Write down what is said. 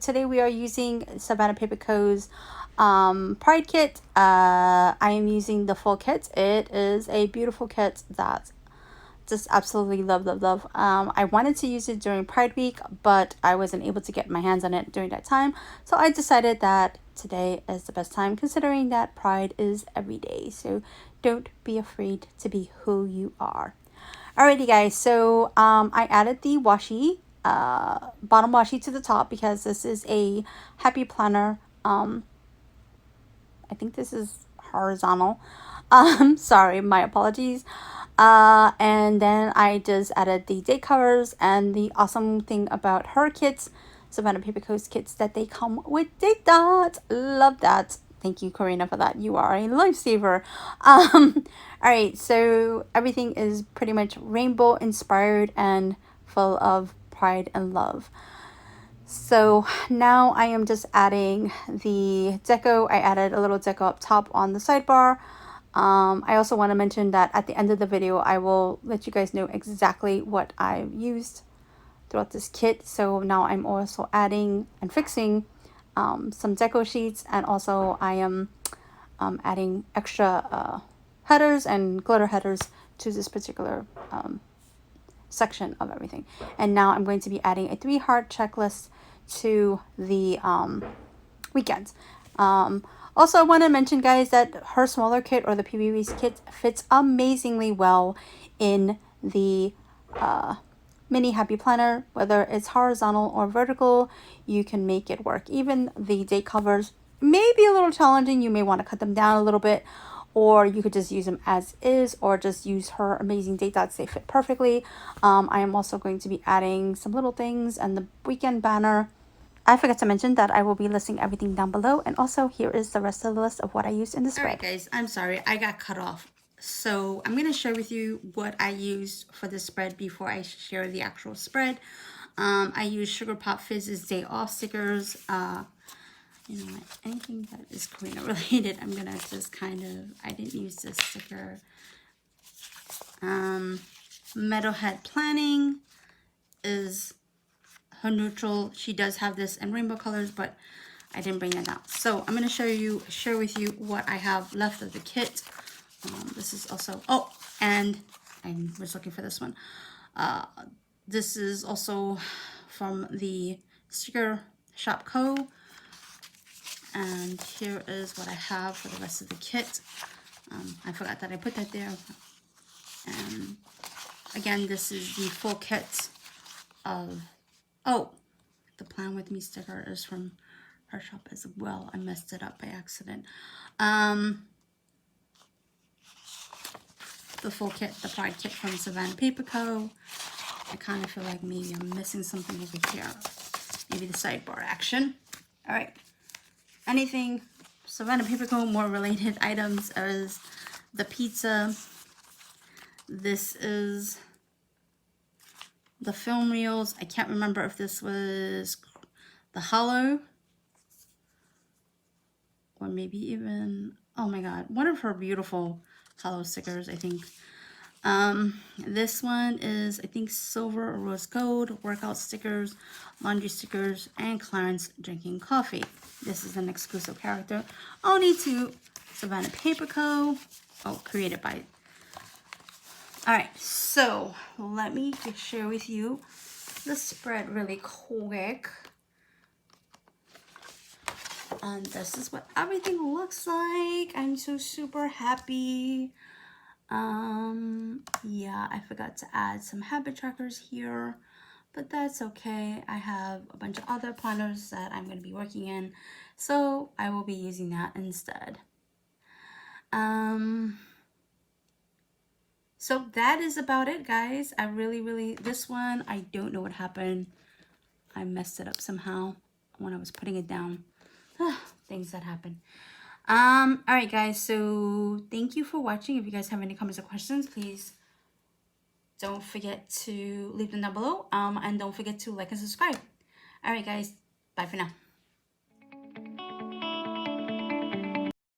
Today we are using Savannah Paper Co's Pride kit. I am using the full kit. It is a beautiful kit that just absolutely love. I wanted to use it during Pride Week, but I wasn't able to get my hands on it during that time. So I decided that today is the best time, considering that Pride is every day. So don't be afraid to be who you are. Alrighty guys, so I added the washi, bottom washi to the top because this is a happy planner. I think this is horizontal. Sorry, my apologies. And then I just added the date covers, and the awesome thing about her kits, Savannah Paper Co's kits, that they come with date dots. Love that. Thank you, Karina, for that. You are a lifesaver. All right, so everything is pretty much rainbow inspired and full of pride and love. So now I am just adding the deco. I added a little deco up top on the sidebar. I also want to mention that at the end of the video, I will let you guys know exactly what I've used throughout this kit. So now I'm also adding and fixing some deco sheets, and also I am adding extra headers and glitter headers to this particular section of everything. And now I'm going to be adding a 3-heart checklist to the weekends. Also, I want to mention, guys, that her smaller kit, or the PBB's kit, fits amazingly well in the mini happy planner. Whether it's horizontal or vertical, you can make it work. Even the date covers may be a little challenging. You may want to cut them down a little bit, or you could just use them as is, or just use her amazing date dots. They fit perfectly. I am also going to be adding some little things and the weekend banner. I forgot to mention that I will be listing everything down below, and also here is the rest of the list of what I used in the spread. Alright guys, I'm sorry, I got cut off. So I'm going to share with you what I used for the spread before I share the actual spread. I used Sugar Pop Fizz's Day Off stickers. You know, anything that is Karina related, I'm going to just kind of, I didn't use this sticker. Metalhead Planning is her neutral. She does have this in rainbow colors, but I didn't bring that out. So I'm going to share with you what I have left of the kit. This is also, oh, and I was looking for this one. This is also from the Sticker Shop Co. And here is what I have for the rest of the kit. I forgot that I put that there. And again, this is the full kit of, oh, the Plan With Me sticker is from her shop as well. I messed it up by accident. The full kit, the Pride kit from Savannah Paper Co. I kind of feel like maybe I'm missing something over here. Maybe the sidebar action. All right. Anything Savannah Paper Co. more related items is the pizza. This is the film reels. I can't remember if this was the hollow, or maybe even, oh my god, one of her beautiful hollow stickers, I think. This one is, I think, silver or rose gold, workout stickers, laundry stickers, and Clarence drinking coffee. This is an exclusive character only to Savannah Paper Co. Oh, created by. Alright, so let me just share with you the spread really quick. And this is what everything looks like. I'm so super happy. Yeah, I forgot to add some habit trackers here, but that's okay. I have a bunch of other planners that I'm going to be working in, so I will be using that instead. So that is about it, guys. I really, this one, I don't know what happened. I messed it up somehow when I was putting it down. Things that happen. All right, guys. So thank you for watching. If you guys have any comments or questions, please don't forget to leave them down below. And don't forget to like and subscribe. All right, guys. Bye for now.